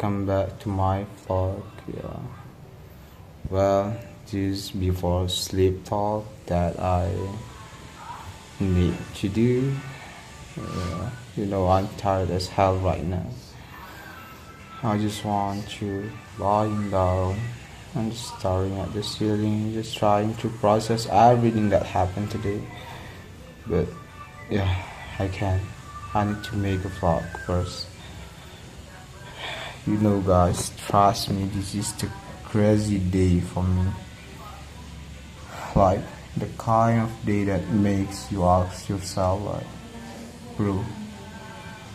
welcome back to my vlog. Yeah. Well, just before sleep talk that I need to do. I'm tired as hell right now. I just want to lying down and just staring at the ceiling, just trying to process everything that happened today. But yeah, I can't. I need to make a vlog first. Guys, trust me, this is the crazy day for me. Like the kind of day that makes you ask yourself, like, bro,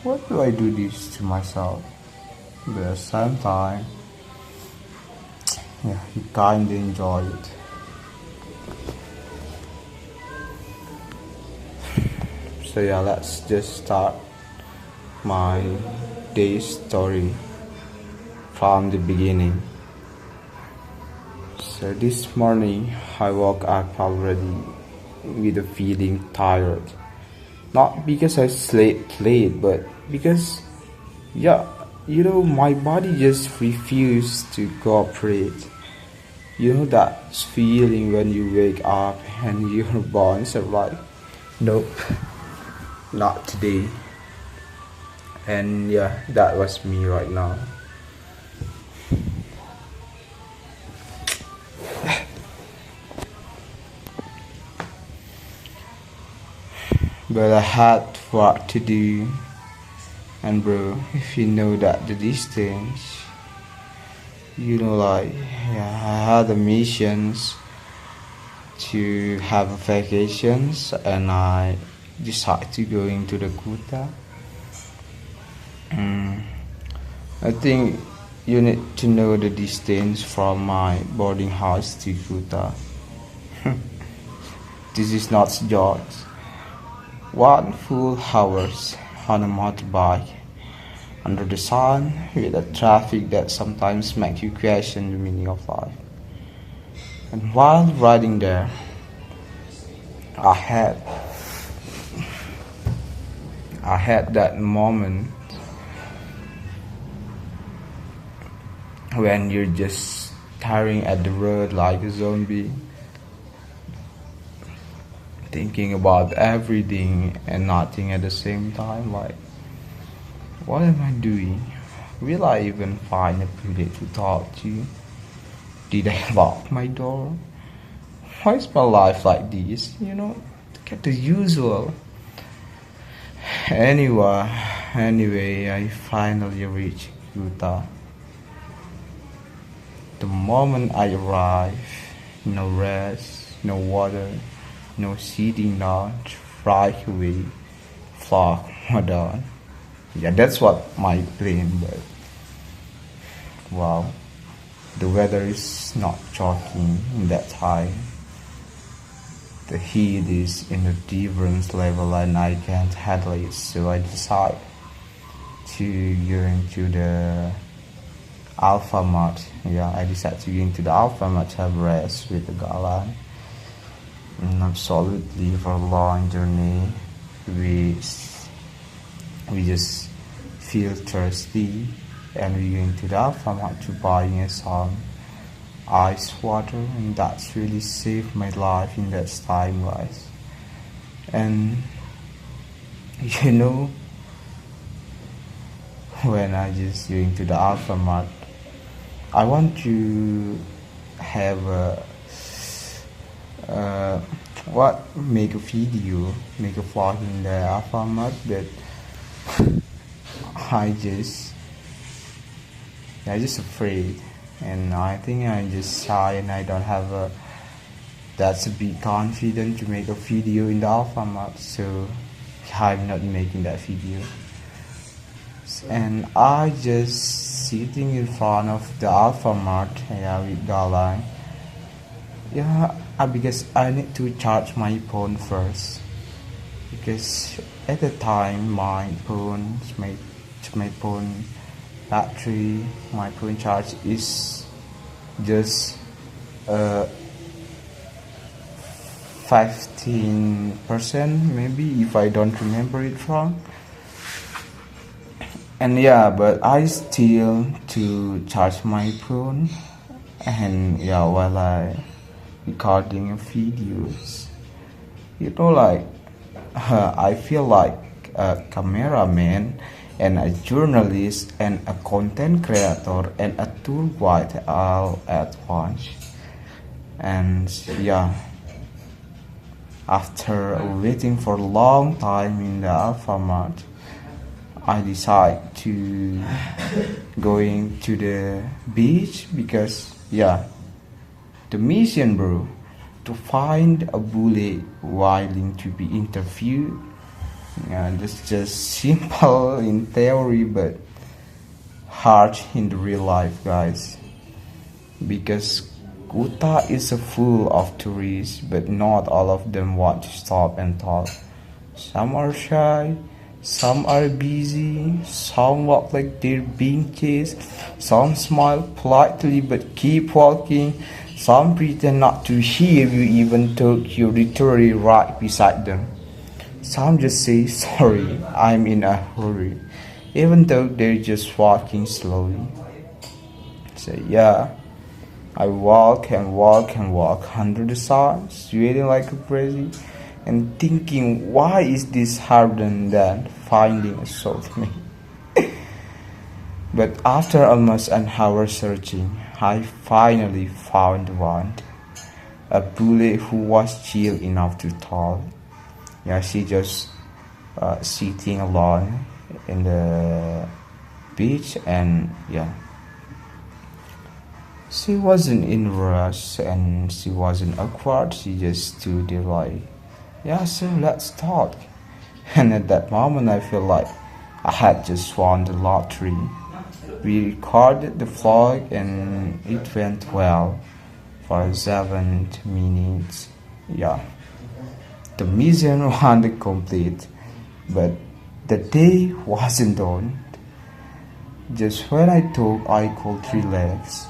what do I do this to myself? But at the same time, yeah, you kinda enjoy it. So yeah, let's just start my day story from the beginning. So this morning I woke up already with a feeling tired. Not because I slept late, but because my body just refused to cooperate. That feeling when you wake up and your bones are like, nope, not today. And yeah, that was me right now. But I had work to do. And bro, if you know that the distance, I had the missions to have vacations, and I decided to go into the Kuta. I think you need to know the distance from my boarding house to Kuta. This is not jokes. 1 full hours on a motorbike under the sun with a traffic that sometimes makes you question the meaning of life. And while riding there, I had that moment when you're just staring at the road like a zombie, thinking about everything and nothing at the same time. Like, what am I doing? Will I even find a place to talk to? Did I lock my door? Why is my life like this? Get the usual. Anyway, I finally reached Utah. The moment I arrived, no rest, no water, no sitting down, right away, flock down. Yeah, that's what my plan, but wow, the weather is not joking in that time. The heat is in a different level and I can't handle it, so I decide to go into the Alphamart. Yeah, I decided to go into the Alphamart to have rest with the Galan. And absolutely for a long journey, we just feel thirsty, and we go into the Alphamart to buy some ice water, and that's really saved my life in that time, guys. And when I just go into the Alphamart, I want to have make a video, make a vlog in the Alphamart, but I just afraid, and I think I'm just shy, and I don't have that's a big confidence to make a video in the Alphamart, so I'm not making that video. And I just sitting in front of the Alphamart, with Galan. Because I need to charge my phone first, because at the time my phone battery, my phone charge is just 15%, maybe, if I don't remember it wrong. And yeah, but I still to charge my phone, and yeah, while I recording videos, like I feel like a cameraman and a journalist and a content creator and a tour guide all at once. And yeah, after waiting for a long time in the Alphamart, I decide to going to the beach because yeah, the mission, bro, to find a bullet willing to be interviewed. Yeah, that's just simple in theory, but hard in the real life, guys. Because Kuta is full of tourists, but not all of them want to stop and talk. Some are shy, some are busy, some walk like they're being chased, some smile politely but keep walking, some pretend not to hear you even though you're literally right beside them. Some just say, sorry, I'm in a hurry, even though they're just walking slowly. So yeah, I walk and walk and walk under the sun, sweating like a crazy, and thinking, why is this harder than finding a soulmate? But after almost an hour searching, I finally found one. A bullet who was chill enough to talk. Yeah, she just sitting alone in the beach, and yeah, she wasn't in rush and she wasn't awkward. She just stood there like, yeah, so let's talk. And at that moment, I feel like I had just won the lottery. We recorded the vlog and it went well for 7 minutes. Yeah, the mission wasn't complete, but the day wasn't done. Just when I thought I could relax,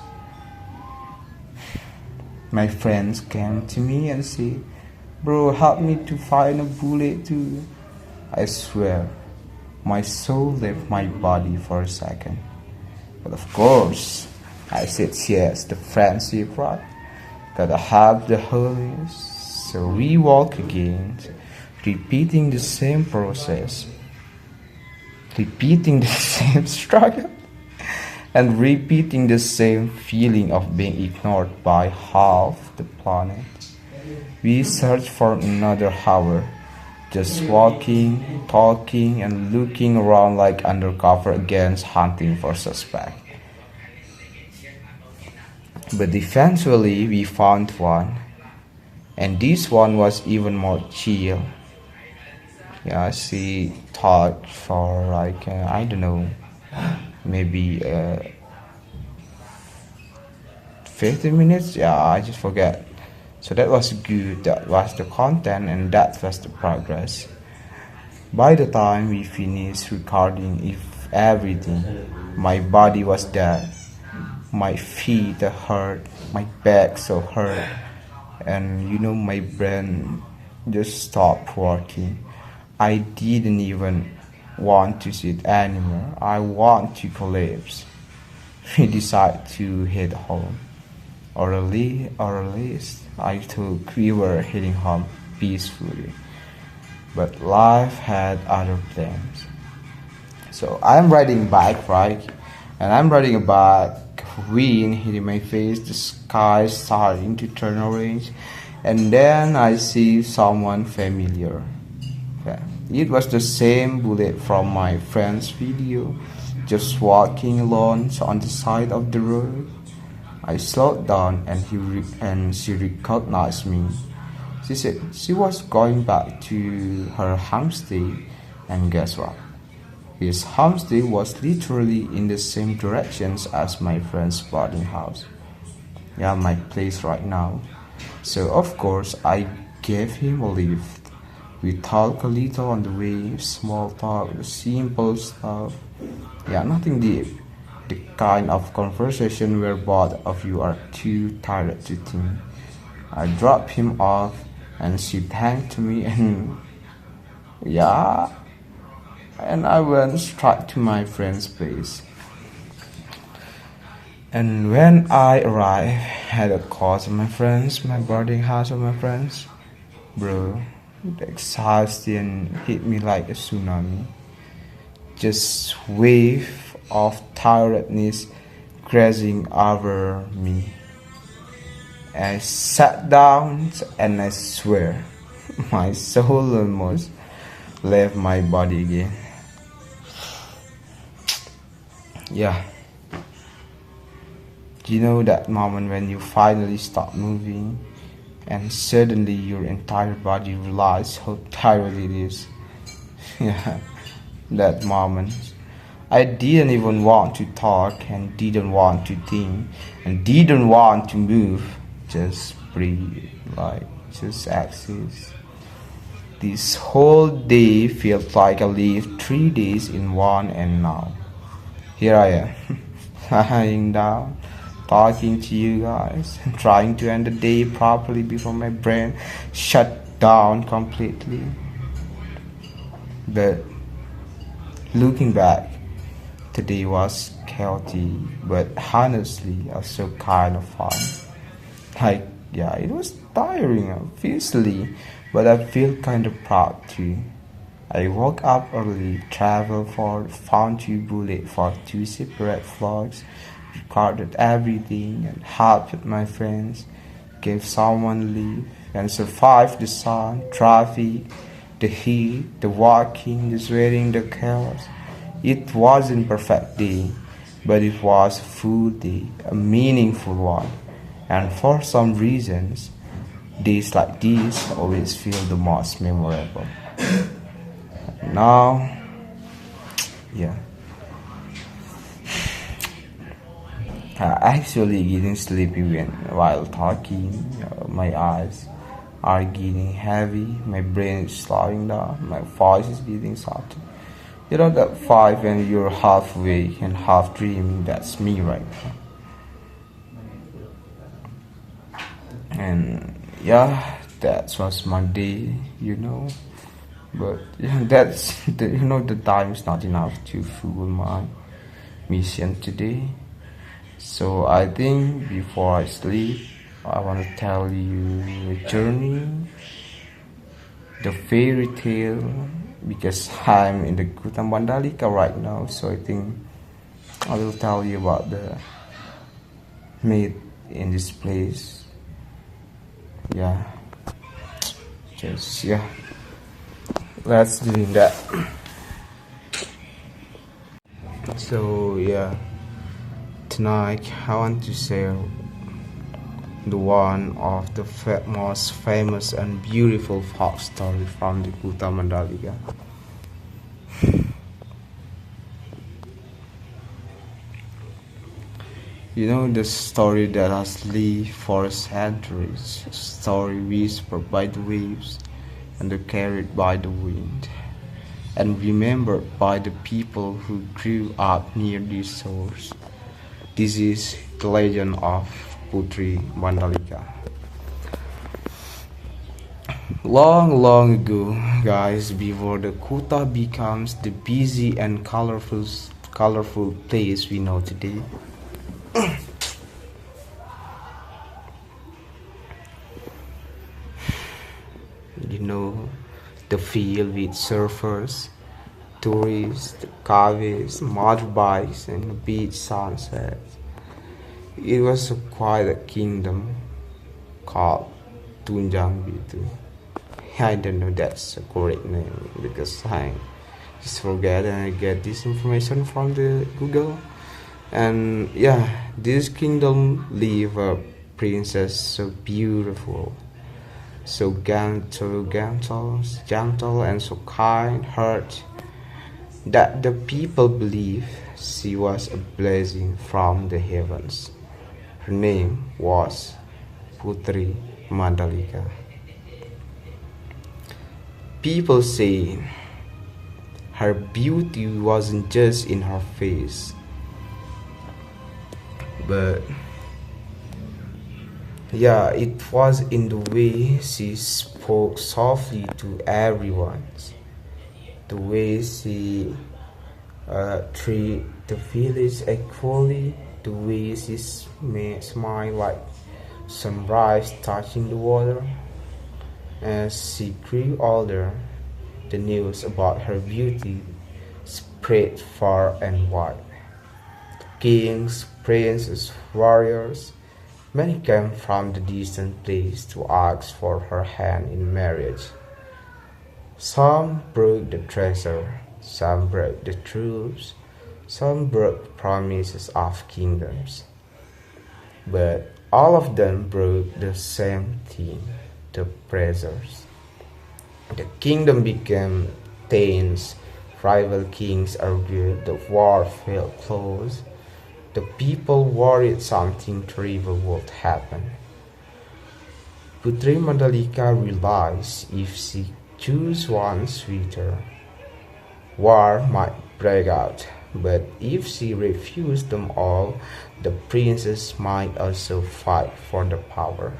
my friends came to me and said, bro, help me to find a bullet too. I swear, my soul left my body for a second. But of course, I said yes, the friendship, right? Gotta have the holiest. So we walk again, repeating the same process, repeating the same struggle, and repeating the same feeling of being ignored by half the planet. We search for another hour, just walking, talking, and looking around like undercover agents hunting for suspect. But eventually we found one, and this one was even more chill. Yeah, she talked for like I don't know, maybe 15 minutes. Yeah, I just forget. So that was good. That was the content, and that was the progress. By the time we finished recording, if everything, my body was dead. My feet hurt, my back so hurt, and my brain just stopped working. I didn't even want to sit anymore. I want to collapse. We decided to head home. Or at least I thought we were heading home peacefully. But life had other plans. So I'm riding bike, right? And I'm riding a bike, wind hitting my face, the sky starting to turn orange, and then I see someone familiar. Yeah. It was the same bullet from my friend's video, just walking alone on the side of the road. I slowed down and she recognized me. She said she was going back to her homestay, and guess what? His homestay was literally in the same directions as my friend's boarding house. Yeah, my place right now. So of course I gave him a lift. We talked a little on the way, small talk, simple stuff. Yeah, nothing deep. The kind of conversation where both of you are too tired to think. I dropped him off and she thanked me, and yeah, and I went straight to my friend's place. And when I arrived at the course of my friends, my boarding house of my friends, bro, the exhaustion hit me like a tsunami. Just wave of tiredness crashing over me. I sat down and I swear my soul almost left my body again. Yeah. You know that moment when you finally stop moving and suddenly your entire body realizes how tired it is? Yeah, that moment. I didn't even want to talk and didn't want to think and didn't want to move. Just breathe, like just exist. This whole day felt like I lived 3 days in one, and now here I am, lying down, talking to you guys, and trying to end the day properly before my brain shut down completely. But looking back, today was chaotic, but honestly, also kind of fun. Like, yeah, it was tiring, obviously, but I feel kind of proud too. I woke up early, traveled for found two bullet for two separate vlogs, recorded everything and helped my friends, gave someone leave, and survived the sun, traffic, the heat, the walking, the sweating, the chaos. It wasn't perfect day, but it was a full day, a meaningful one. And for some reasons, days like these always feel the most memorable. Now, yeah, actually getting sleepy while talking. My eyes are getting heavy. My brain is slowing down. My voice is getting softer. You know that five and you're half awake and half dreaming. That's me right now. And yeah, that was my day. But that's the time is not enough to fulfill my mission today. So I think before I sleep, I want to tell you a journey, the fairy tale, because I'm in the Kuta Mandalika right now. So I think I will tell you about the myth in this place. Yeah, just yeah. Let's do that. So yeah, tonight I want to share the one of the most famous and beautiful folk story from the Kuta Mandalika. You know the story that has lived for centuries, a story whispered by the waves and carried by the wind, and remembered by the people who grew up near these shores. This is the legend of Putri Mandalika. Long, long ago, guys, before the Kuta becomes the busy and colorful place we know today, the field with surfers, tourists, caves, motorbikes, and beach sunsets. It was quite a kingdom called Tunjang Bitu. I don't know that's the correct name because I just forget and I get this information from the Google. And yeah, this kingdom lived a princess so beautiful, so gentle and so kind-hearted that the people believed she was a blessing from the heavens. Her name was Putri Mandalika. People say her beauty wasn't just in her face, but yeah, it was in the way she spoke softly to everyone. the way she treat the village equally, the way she smile like sunrise touching the water. As she grew older, the news about her beauty spread far and wide. Kings, princes, warriors, many came from the distant place to ask for her hand in marriage. Some broke the treasure, some broke the truths, some broke promises of kingdoms. But all of them broke the same thing, the pressures. The kingdom became tense, rival kings argued, the war felt close. The people worried something terrible would happen. Putri Mandalika realized if she chose one sweeter, war might break out. But if she refused them all, the princess might also fight for the power.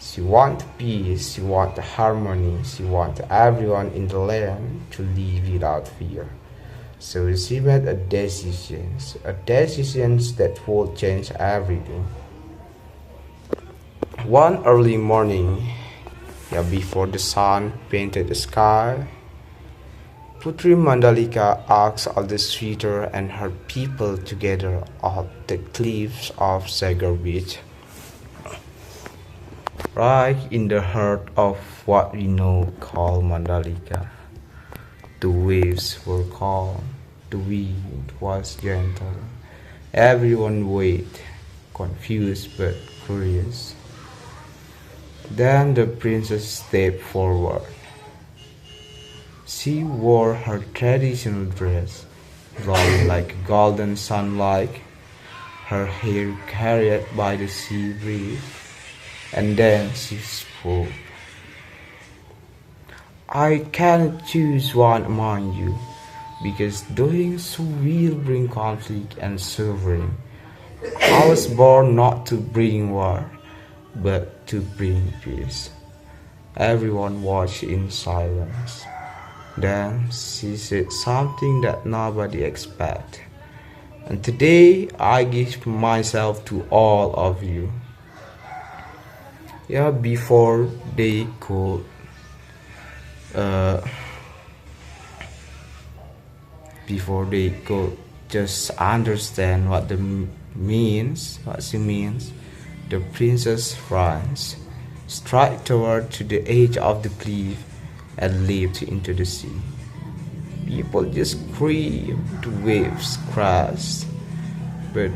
She wanted peace, she wanted harmony, she wanted everyone in the land to live without fear. So she made a decision that would change everything. One early morning, before the sun painted the sky, Putri Mandalika asked all the suitor and her people together on the cliffs of Sagar Beach. Right in the heart of what we know called Mandalika. The waves were calm, the wind was gentle. Everyone waited, confused but curious. Then the princess stepped forward. She wore her traditional dress, glowing like golden sunlight, her hair carried by the sea breeze, and then she spoke. I cannot choose one among you, because doing so will bring conflict and suffering. I was born not to bring war, but to bring peace. Everyone watched in silence. Then she said something that nobody expected. And today I give myself to all of you. Before they could just understand what she means, the princess runs straight toward to the edge of the cliff and leaped into the sea. People just screamed, the waves crashed, but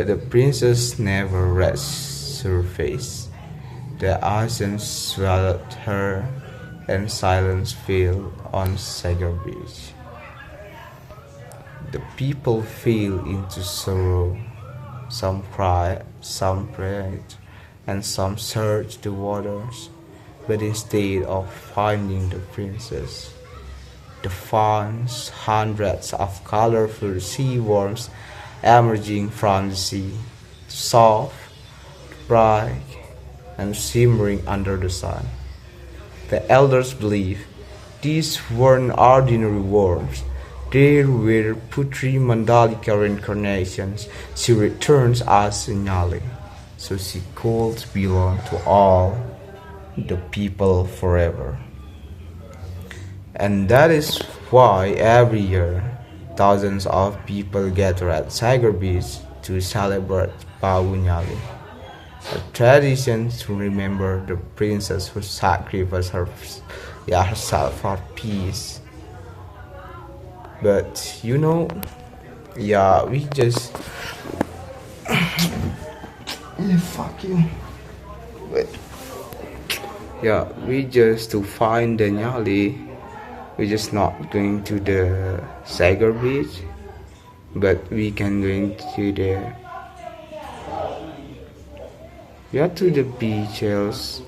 the princess never reached her face. The ocean swallowed her, and silence fell on Sagar Beach. The people fell into sorrow. Some cried, some prayed, and some searched the waters. But instead of finding the princess, they found hundreds of colorful sea worms emerging from the sea, soft, bright, and shimmering under the sun. The elders believe these weren't ordinary worms. They were Putri Mandalika reincarnations. She returns as a Nyali, so she could belong to all the people forever. And that is why every year thousands of people gather at Sagar Beach to celebrate Bawu Nyali, a tradition to remember the princess who sacrificed herself for peace. But we just fuck you. But we just to find the Nyali. We're just not going to the Sagar Beach, but we can go to the beaches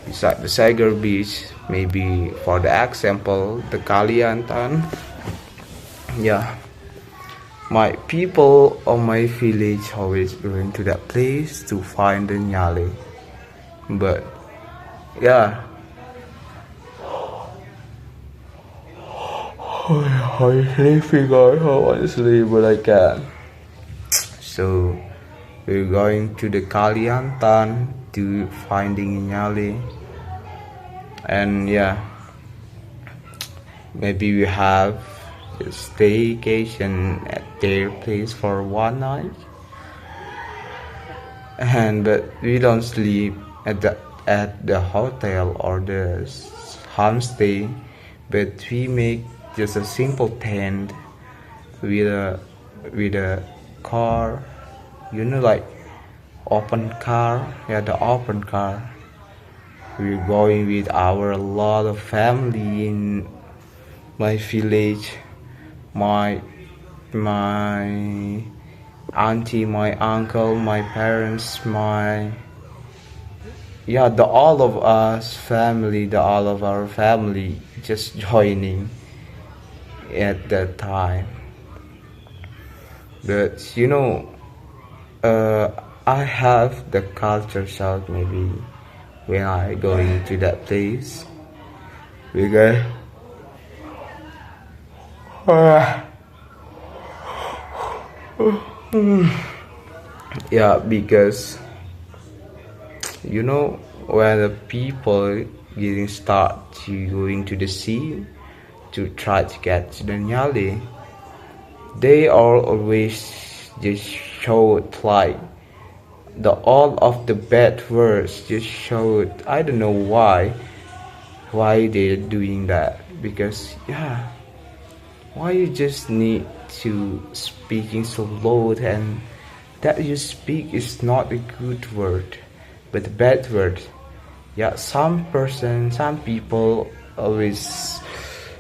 beside the Sagar Beach. Maybe for the example, the Kaliantan. My people of my village always going to that place to find the Nyali. But yeah, I sleeping guys, honestly, but I can. So we're going to the Kaliantan to finding Nyali, and yeah, maybe we have a staycation at their place for one night, and but we don't sleep at the hotel or the homestay, but we make just a simple tent with a car, like open car. Yeah, the open car. We're going with our lot of family in my village, my my auntie, my uncle, my parents, my the all of us family, the all of our family just joining at that time. But I have the culture shock maybe when I go into that place because because when the people getting start to going to the sea to try to catch the nyali, they are always just showed like the all of the bad words just showed. I don't know why they're doing that, because why you just need to speaking so low, and that you speak is not a good word but a bad word. Some people always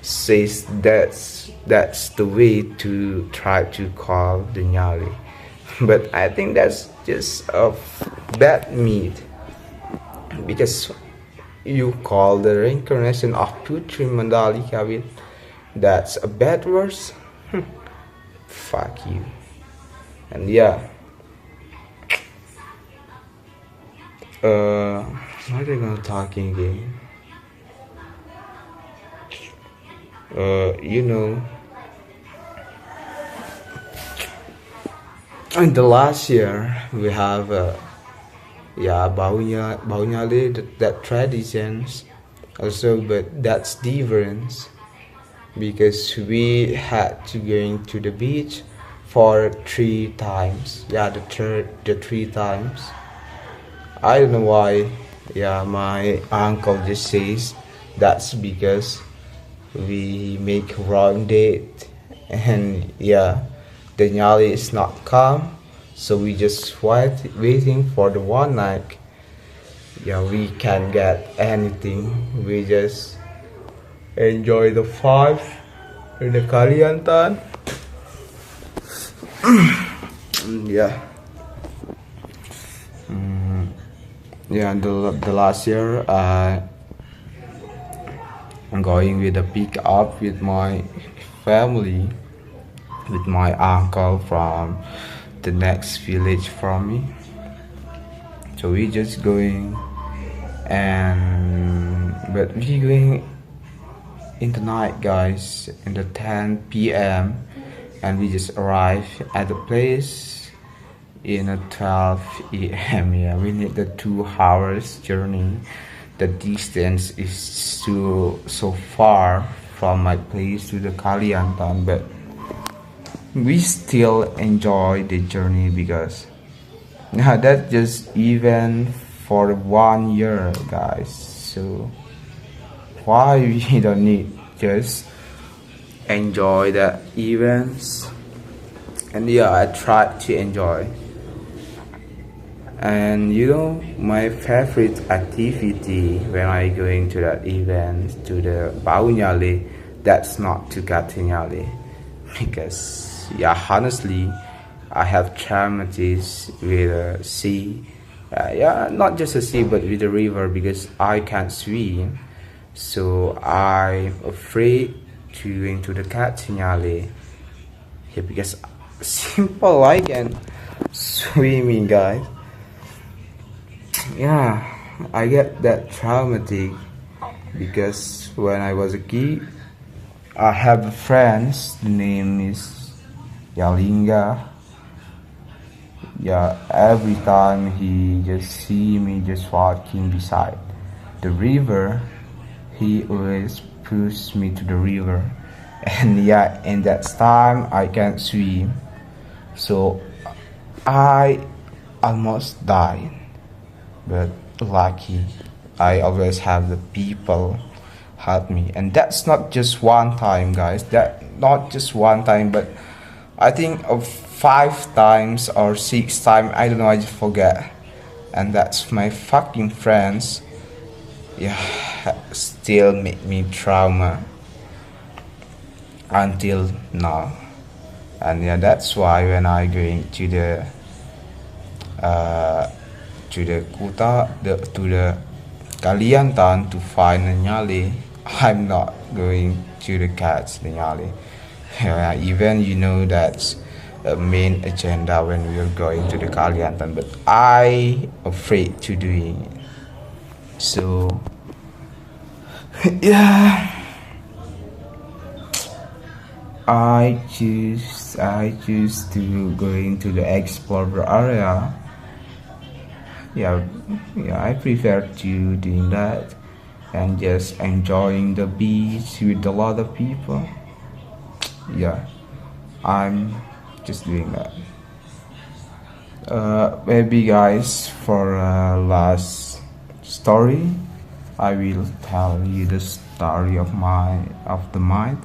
says that's the way to try to call the nyali, but I think that's just a bad meat, because you call the reincarnation of Putri Mandalika with that's a bad words. Fuck you. And what are they gonna talking again? In the last year we have Baunyali, that traditions also, but that's different because we had to going to the beach for 3 times. The 3 times. I don't know why. My uncle just says that's because we make wrong date, and the nyali is not come, so we just waiting for the one night. We can't get anything. We just enjoy the vibe in the Kaliantan. The last year I'm going with a pick up with my family, with my uncle from the next village from me. So we just going, but we going in the night, guys, in the 10 p.m. and we just arrive at the place in a 12 a.m. We need the 2 hours journey. The distance is so far from my place to the Kaliantan, but we still enjoy the journey because that's just even for 1 year, guys. So why we don't need just enjoy the events? And I try to enjoy. And my favorite activity when I going to that event, to the Baunyali, that's not to Katinyali, because honestly I have traumatis with the sea, not just the sea but with the river, because I can't swim, so I'm afraid to go into the Katinyali, because simple I can swimming, guys. I get that traumatic because when I was a kid, I have friends. The name is Yalinga. Yeah, every time he just see me just walking beside the river, he always pushes me to the river. And yeah, in that time I can't swim, so I almost died. But lucky, I always have the people help me, and that's not just one time, guys. That not just one time, but I think of 5 times or 6 times. I don't know. I just forget, and that's my fucking friends. Yeah, still make me trauma until now. And yeah, that's why when I going uh, to the Kuta, to the Kaliantan to find the Nyali, I'm not going to the cats, the Nyali. Even you know that's a main agenda when we are going to the Kaliantan, but I afraid to doing it. So yeah, I choose to going to the explorer area. Yeah, yeah, I prefer to doing that and just enjoying the beach with a lot of people. Yeah, I'm just doing that. Maybe guys, for last story, I will tell you the story of the night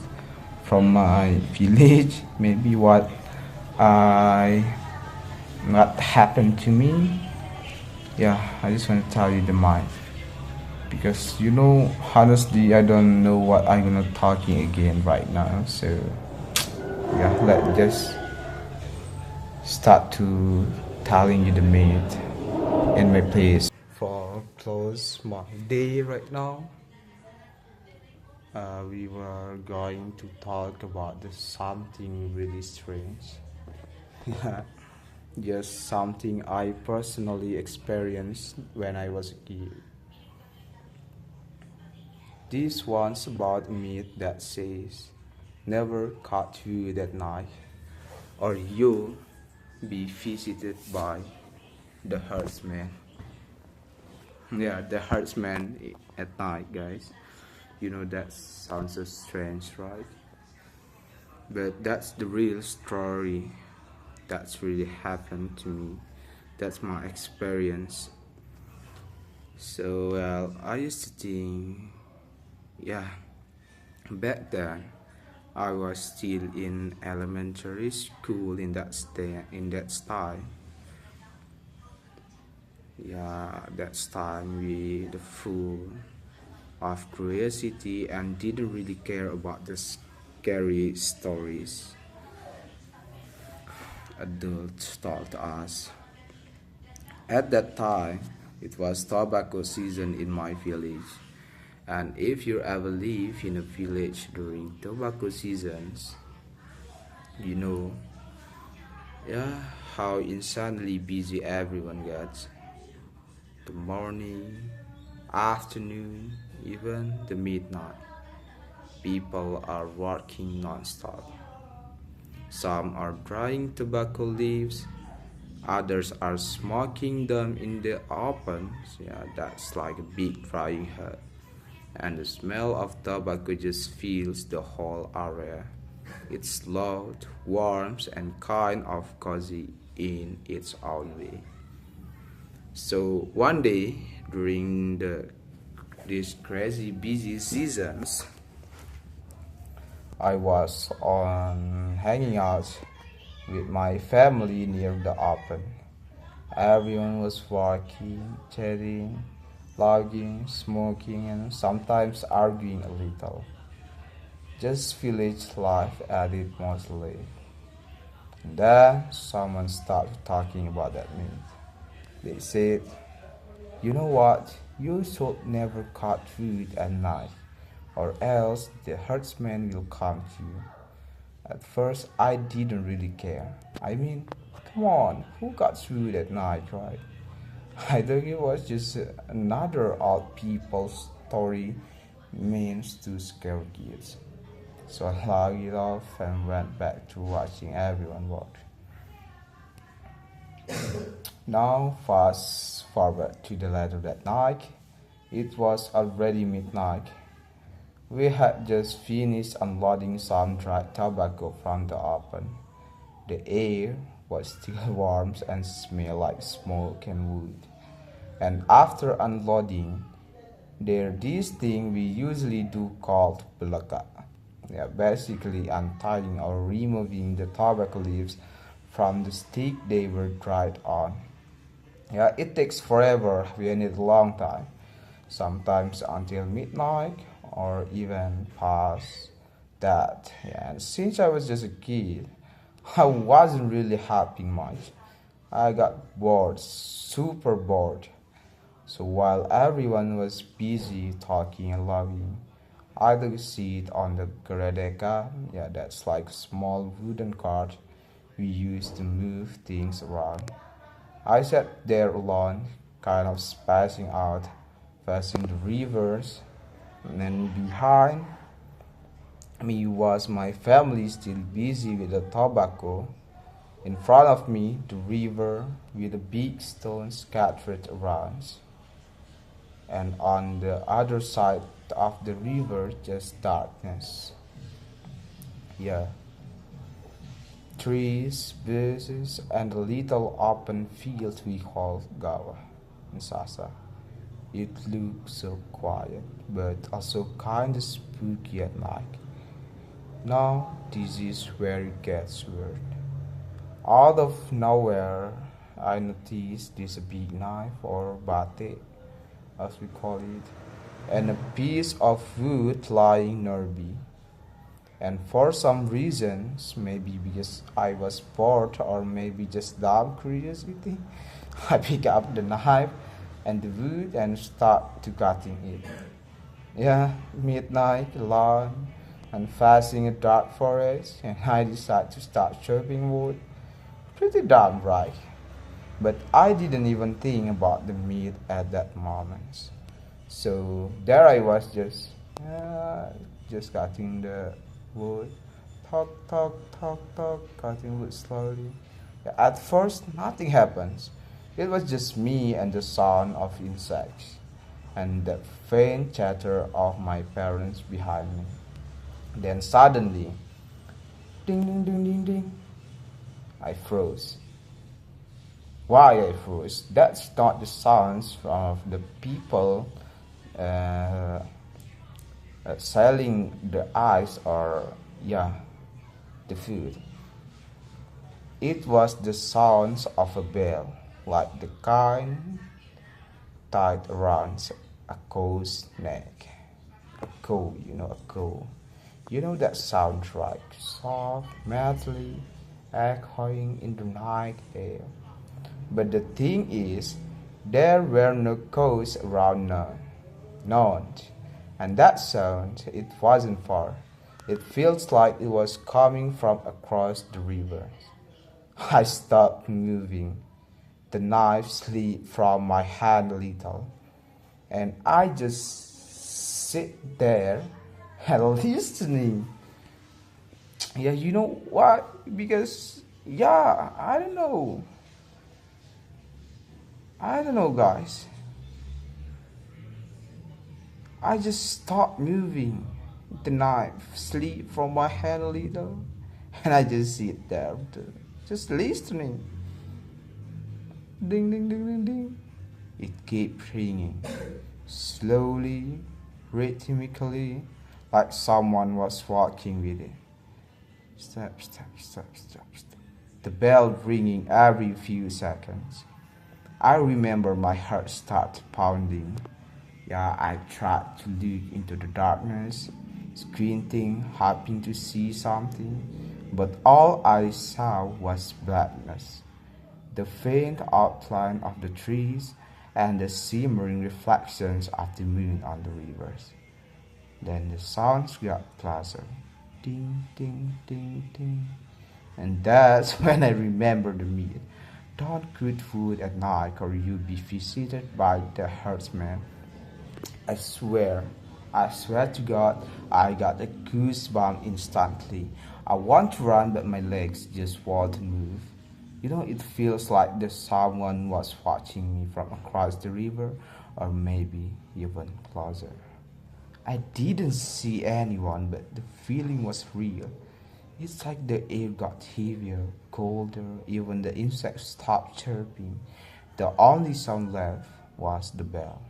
from my village. Maybe I what happened to me. Yeah, I just want to tell you the mind because honestly I don't know what I'm gonna talking again right now. So yeah, let's just start to telling you the myth in my place. For close my day right now, we were going to talk about something really strange. Yeah, just something I personally experienced when I was a kid. This one's about a myth that says, never cut food at night, or you'll be visited by the herdsman. Yeah, the herdsman at night, guys. That sounds so strange, right? But that's the real story that's really happened to me. That's my experience. So, well, I used to think, yeah, back then I was still in elementary school in that style. Yeah, that's time we the full of curiosity and didn't really care about the scary stories adults told us. At that time, it was tobacco season in my village. And if you ever live in a village during tobacco seasons, you know, yeah, how insanely busy everyone gets. The morning, afternoon, even the midnight. People are working non-stop. Some are drying tobacco leaves, others are smoking them in the open. Yeah, that's like a big drying hut. And the smell of tobacco just fills the whole area. It's loud, warm, and kind of cozy in its own way. So one day during these crazy busy seasons, I was on hanging out with my family near the open. Everyone was walking, chatting, logging, smoking, and sometimes arguing a little. Just village life at it mostly. And then someone started talking about that meat. They said, you know what? You should never cut food at night, or else the herdsman will come to you. At first, I didn't really care. I mean, come on, who cuts food at night, right? I think it was just another old people's story meant to scare kids. So I logged it off and went back to watching everyone watch. Now, fast forward to the later that night. It was already midnight. We had just finished unloading some dried tobacco from the oven. The air was still warm and smelled like smoke and wood. And after unloading, there's this thing we usually do called belaka. Yeah, basically untying or removing the tobacco leaves from the stick they were dried on. Yeah, it takes forever. We need a long time, sometimes until midnight or even past that. Yeah, and since I was just a kid, I wasn't really helping much. I got bored, super bored. So while everyone was busy talking and laughing, I took a seat on the Garadeka. Yeah, that's like a small wooden cart we used to move things around. I sat there alone, kind of spacing out, facing the rivers, and then behind me was my family still busy with the tobacco. In front of me, the river with the big stones scattered around, and on the other side of the river, just darkness. Yeah, trees, bushes, and a little open field we call Gawa in Sasa. It looks so quiet, but also kind of spooky at night. Now, this is where it gets weird. Out of nowhere, I noticed this big knife or bate, as we call it, and a piece of wood lying nearby. And for some reasons, maybe because I was bored or maybe just dumb curiosity, I pick up the knife and the wood and start to cutting it. Yeah, midnight, alone, and facing a dark forest, and I decide to start chopping wood. Pretty darn right. But I didn't even think about the meat at that moment. So there I was just cutting the wood, talk, cutting wood slowly. At first, nothing happens. It was just me and the sound of insects, and the faint chatter of my parents behind me. Then suddenly, ding ding ding ding ding, I froze. Why I froze? That's not the sounds of the people uh, selling the ice or yeah the food. It was the sounds of a bell, like the kind tied around a cow's neck. A cow, a cow. You know that sounds right, soft, metally, echoing in the night air. But the thing is, there were no cows around none. And that sound, it wasn't far. It feels like it was coming from across the river. I stopped moving. The knife slid from my hand a little, and I just sit there and listening. Yeah, you know what? Because yeah, I don't know. I don't know, guys. I just stopped moving. The knife slid from my hand a little, and I just sit there, just listening. Ding, ding, ding, ding, ding. It kept ringing, slowly, rhythmically, like someone was walking with it. Step, step, step, step, step. The bell ringing every few seconds. I remember my heart started pounding. Yeah, I tried to look into the darkness, squinting, hoping to see something, but all I saw was blackness, the faint outline of the trees, and the shimmering reflections of the moon on the rivers. Then the sounds got closer. Ding, ding, ding, ding. And that's when I remembered the meat. don't cook food at night or you'll be visited by the herdsman. I swear, I swear to God, I got a goosebump instantly. I want to run, but my legs just won't move. It feels like there's someone was watching me from across the river, or maybe even closer. I didn't see anyone, but the feeling was real. It's like the air got heavier, colder, even the insects stopped chirping. The only sound left was the bell.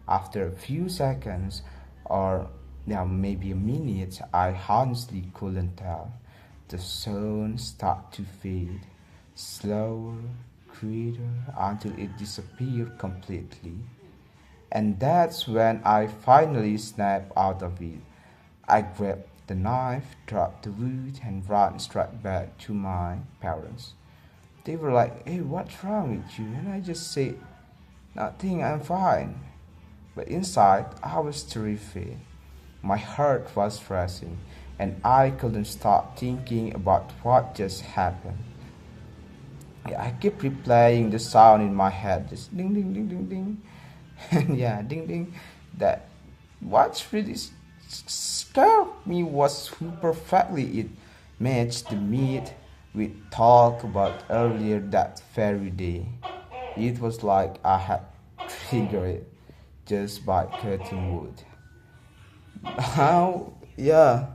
After a few seconds, or now maybe a minute, I honestly couldn't tell. The sound started to fade, slower, quieter, until it disappeared completely. And that's when I finally snapped out of it. I grabbed the knife, dropped the wood, and ran straight back to my parents. They were like, "Hey, what's wrong with you?" And I just said, "Nothing, I'm fine." But inside, I was terrified. My heart was racing, and I couldn't stop thinking about what just happened. I kept replaying the sound in my head, just ding ding ding ding ding, and yeah, ding ding. That what really scared me was who perfectly it matched the meat we talked about earlier that very day. It was like I had triggered it just by cutting wood. How? Yeah,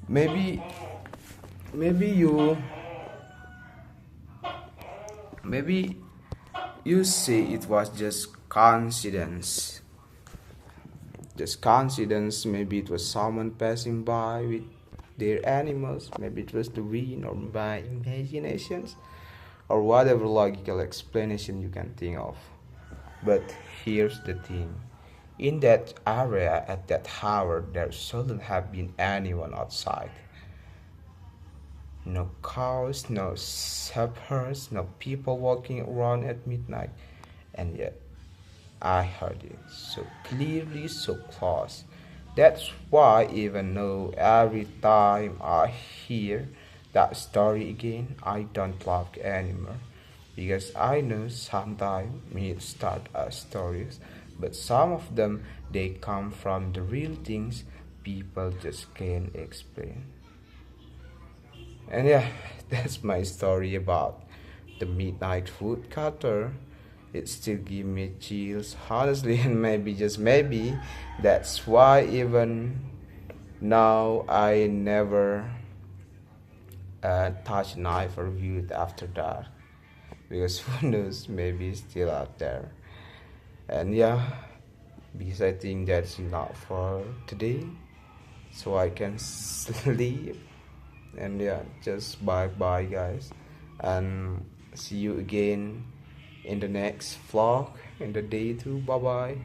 maybe, maybe you, maybe you say it was just coincidence. Just coincidence. Maybe it was someone passing by with their animals. Maybe it was the wind or my imaginations or whatever logical explanation you can think of. But here's the thing. In that area at that hour, there shouldn't have been anyone outside. No cows, no shepherds, no people walking around at midnight. And yet, I heard it so clearly, so close. That's why, even though every time I hear that story again, I don't laugh anymore. Because I know sometimes myths start as stories, but some of them they come from the real things people just can't explain. And yeah, that's my story about the midnight woodcutter. It still gives me chills, honestly, and maybe just maybe that's why even now I never touch knife or view it after dark because who knows, maybe it's still out there. And yeah, because I think that's enough for today, so I can sleep. And yeah, just bye bye, guys, and see you again in the next vlog in the day two. Bye bye.